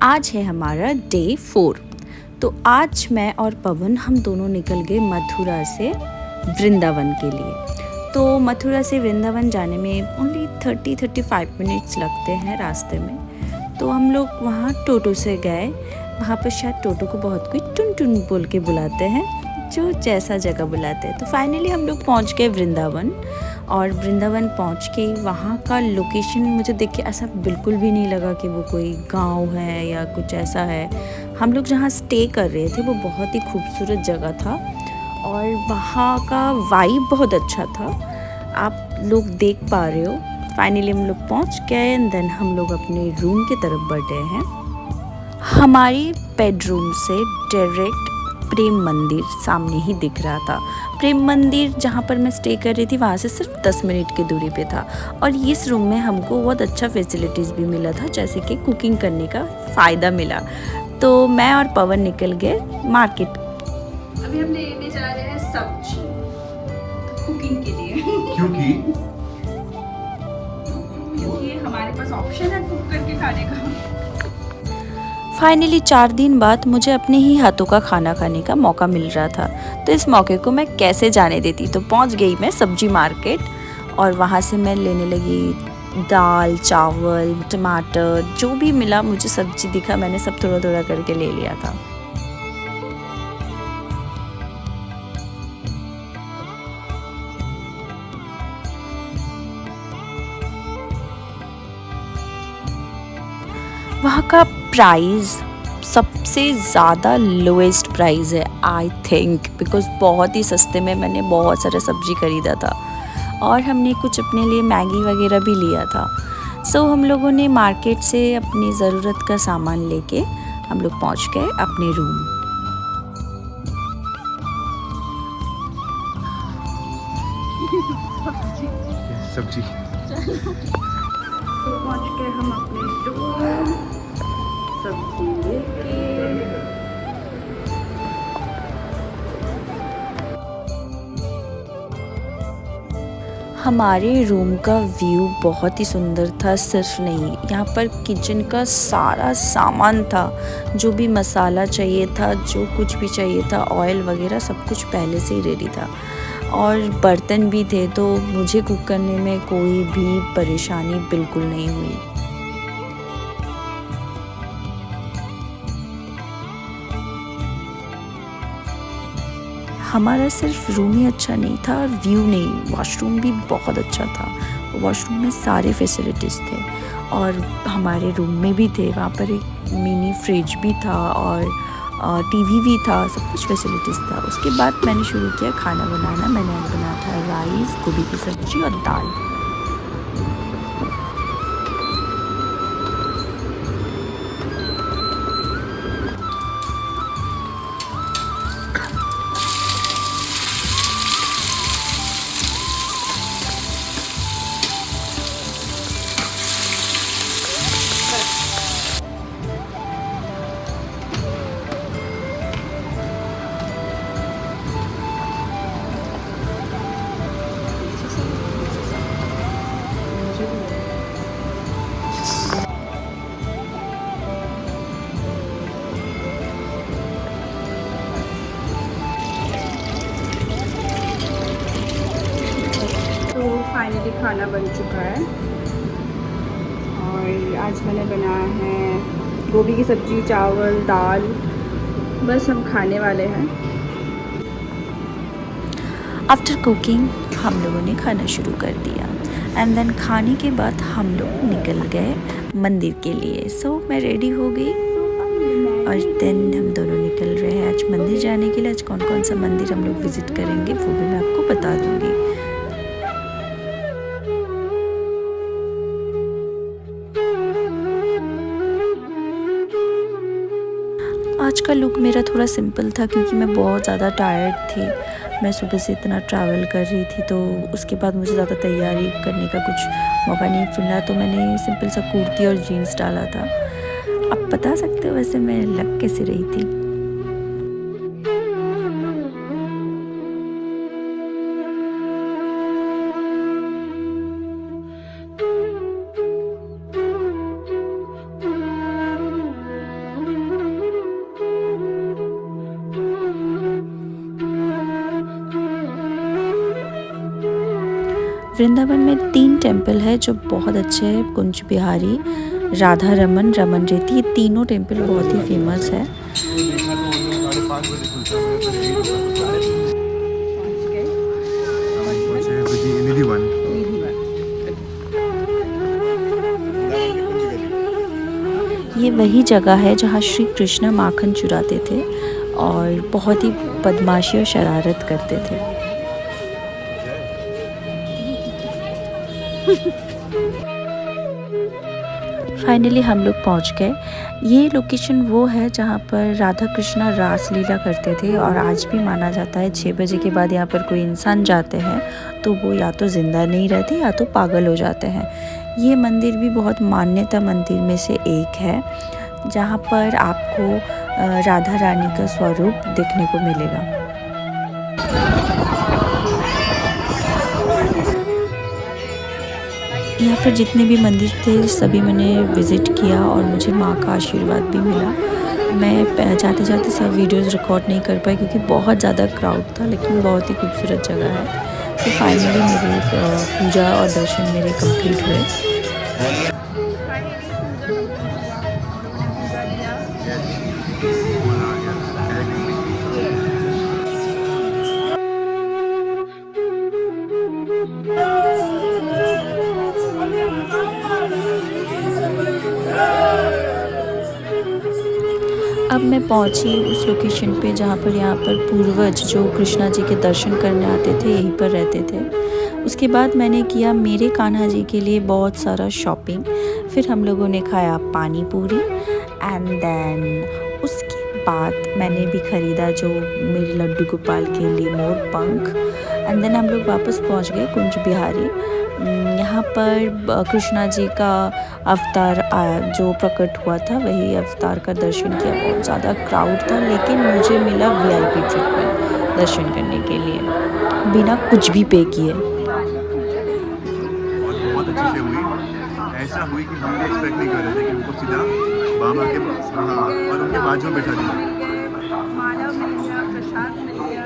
आज है हमारा डे 4। तो आज मैं और पवन हम दोनों निकल गए मथुरा से वृंदावन के लिए। तो मथुरा से वृंदावन जाने में ओनली 30-35 मिनट्स लगते हैं रास्ते में। तो हम लोग वहाँ टोटो से गए। वहाँ पर शायद टोटो को बहुत कोई टुन टुन बोल के बुलाते हैं, जो जैसा जगह बुलाते हैं। तो फाइनली हम लोग पहुँच गए वृंदावन। और वृंदावन पहुँच के वहाँ का लोकेशन मुझे देख के ऐसा बिल्कुल भी नहीं लगा कि वो कोई गांव है या कुछ ऐसा है। हम लोग जहाँ स्टे कर रहे थे वो बहुत ही खूबसूरत जगह था और वहाँ का वाइब बहुत अच्छा था, आप लोग देख पा रहे हो। फाइनली हम लोग पहुँच गए एंड देन हम लोग अपने रूम की तरफ बढ़े हैं। हमारी बेडरूम से डायरेक्ट प्रेम मंदिर सामने ही दिख रहा था। प्रेम मंदिर जहाँ पर मैं स्टे कर रही थी वहाँ से सिर्फ 10 मिनट की दूरी पे था। और इस रूम में हमको बहुत अच्छा फैसिलिटीज़ भी मिला था, जैसे कि कुकिंग करने का फ़ायदा मिला। तो मैं और पवन निकल गए मार्केट। अभी हम लेने जा रहे हैं सब्जी कुकिंग के लिए क्योंकि हमारे पास ऑप्शन है कुक करके खाने का। फाइनली 4 दिन बाद मुझे अपने ही हाथों का खाना खाने का मौका मिल रहा था, तो इस मौके को मैं कैसे जाने देती। तो पहुंच गई मैं सब्जी मार्केट और वहां से मैं लेने लगी दाल, चावल, टमाटर, जो भी मिला मुझे सब्जी दिखा मैंने सब थोड़ा थोड़ा करके ले लिया था। वहाँ का प्राइस सबसे ज़्यादा लोएस्ट प्राइस है आई थिंक, बिकॉज़ बहुत ही सस्ते में मैंने बहुत सारा सब्जी ख़रीदा था और हमने कुछ अपने लिए मैगी वगैरह भी लिया था। सो हम लोगों ने मार्केट से अपनी ज़रूरत का सामान लेके हम लोग पहुँच गए अपने रूम। सब्जी तो पहुंच गए हम अपने रूम, सब्जी लेके। हमारे रूम का व्यू बहुत ही सुंदर था। सिर्फ नहीं, यहाँ पर किचन का सारा सामान था, जो भी मसाला चाहिए था, जो कुछ भी चाहिए था, ऑयल वगैरह सब कुछ पहले से ही रेडी था। और बर्तन भी थे, तो मुझे कुक करने में कोई भी परेशानी बिल्कुल नहीं हुई। हमारा सिर्फ रूम ही अच्छा नहीं था और व्यू नहीं, वॉशरूम भी बहुत अच्छा था। वॉशरूम में सारे फैसिलिटीज़ थे और हमारे रूम में भी थे। वहाँ पर एक मिनी फ्रिज भी था और टीवी भी था, सब कुछ फैसिलिटीज़ था। उसके बाद मैंने शुरू किया खाना बनाना। मैंने आज बनाया था राइस, गोभी की सब्ज़ी और दाल। तो फाइनली खाना बन चुका है और आज मैंने बनाया है गोभी की सब्ज़ी, चावल, दाल। बस हम खाने वाले हैं। आफ्टर कुकिंग हम लोगों ने खाना शुरू कर दिया एंड देन खाने के बाद हम लोग निकल गए मंदिर के लिए। सो मैं रेडी हो गई और देन हम दोनों निकल रहे हैं आज मंदिर जाने के लिए। आज कौन कौन सा मंदिर हम लोग विज़िट करेंगे वो भी मैं आपको बता दूँगी। आज का लुक मेरा थोड़ा सिंपल था क्योंकि मैं बहुत ज़्यादा टायर्ड थी। मैं सुबह से इतना ट्रैवल कर रही थी, तो उसके बाद मुझे ज़्यादा तैयारी करने का कुछ मौका नहीं मिला, तो मैंने सिंपल सा कुर्ती और जीन्स डाला था। आप बता सकते हो वैसे मैं लग कैसे रही थी? वृंदावन में 3 टेम्पल है जो बहुत अच्छे हैं, कुंज बिहारी, राधा रमन, रमन रेती, ये तीनों टेम्पल बहुत ही फेमस है। ये वही जगह है जहाँ श्री कृष्ण माखन चुराते थे और बहुत ही बदमाशी और शरारत करते थे। फाइनली हम लोग पहुँच गए। ये लोकेशन वो है जहाँ पर राधा कृष्णा रास लीला करते थे और आज भी माना जाता है 6 बजे के बाद यहाँ पर कोई इंसान जाते हैं तो वो या तो ज़िंदा नहीं रहते या तो पागल हो जाते हैं। ये मंदिर भी बहुत मान्यता मंदिर में से एक है जहाँ पर आपको राधा रानी का स्वरूप देखने को मिलेगा। यहाँ पर जितने भी मंदिर थे सभी मैंने विज़िट किया और मुझे माँ का आशीर्वाद भी मिला। मैं जाते जाते सब वीडियोस रिकॉर्ड नहीं कर पाई क्योंकि बहुत ज़्यादा क्राउड था, लेकिन बहुत ही खूबसूरत जगह है। तो फाइनली मेरी पूजा और दर्शन मेरे कंप्लीट हुए। अब मैं पहुंची उस लोकेशन पे जहाँ पर यहाँ पर पूर्वज जो कृष्णा जी के दर्शन करने आते थे यहीं पर रहते थे। उसके बाद मैंने किया मेरे कान्हा जी के लिए बहुत सारा शॉपिंग। फिर हम लोगों ने खाया पानी पूरी एंड देन उसके बाद मैंने भी ख़रीदा जो मेरे लड्डू गोपाल के लिए मोर पंख। एंड देन हम लोग वापस पहुँच गए कुंज बिहारी। यहाँ पर कृष्णा जी का अवतार जो प्रकट हुआ था वही अवतार का दर्शन किया। बहुत ज़्यादा क्राउड था लेकिन मुझे मिला VIP ट्रीटमेंट दर्शन करने के लिए बिना कुछ भी पे किए। बहुत अच्छे से हुई, ऐसा हुई कि हम भी एक्सपेक्ट नहीं कर रहे थे कि उनको सीधा बाबा के और उनके बाजू में बैठा दिया। माला मिल गया, प्रसाद मिल गया।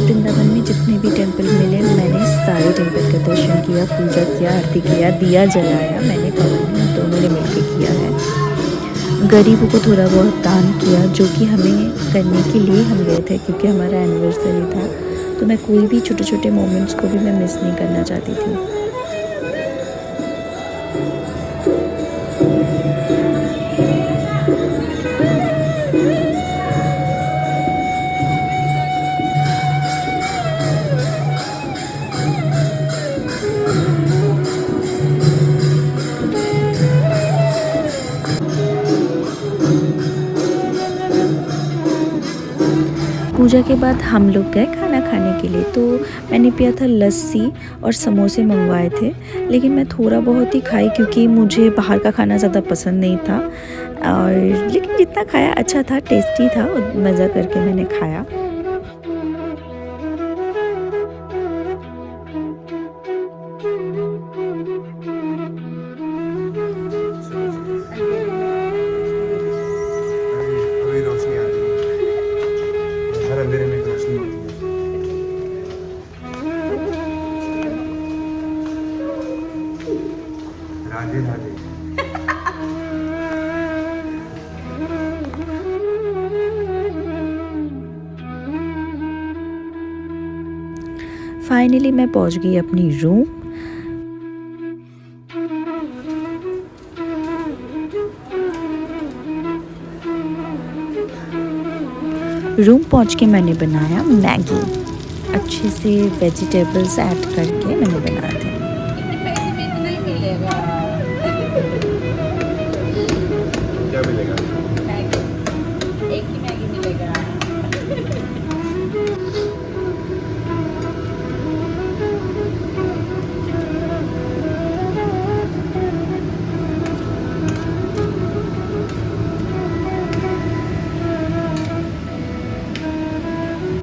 वृंदावन में जितने भी टेंपल मिले मैंने सारे टेंपल का दर्शन किया, पूजा किया, आरती किया, दिया जलाया। मैंने पवन ने दोनों ने मिलकर किया है। गरीबों को थोड़ा बहुत दान किया जो कि हमें करने के लिए हम गए थे क्योंकि हमारा एनिवर्सरी था। तो मैं कोई भी छोटे छोटे मोमेंट्स को भी मैं मिस नहीं करना चाहती थी। पूजा के बाद हम लोग गए खाना खाने के लिए। तो मैंने पिया था लस्सी और समोसे मंगवाए थे, लेकिन मैं थोड़ा बहुत ही खाई क्योंकि मुझे बाहर का खाना ज़्यादा पसंद नहीं था। और लेकिन जितना खाया अच्छा था, टेस्टी था, मज़ा करके मैंने खाया। अंधेरे में रोशनी होती है। राधे राधे। फाइनली मैं पहुंच गई अपनी रूम। रूम पहुंच के मैंने बनाया मैगी। अच्छे से वेजिटेबल्स ऐड करके मैंने बनाया था। क्या मिलेगा? एक ही मैगी मिलेगा।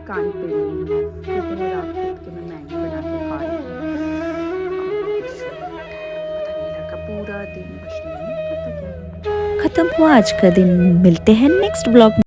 कान पे ली, क्योंकि मैं रात को उठ के मैं मैगी बना के खा रही हूँ। पता नहीं लगा पूरा दिन कुछ नहीं पता क्या। खत्म हुआ आज का दिन, मिलते हैं नेक्स्ट ब्लॉग में।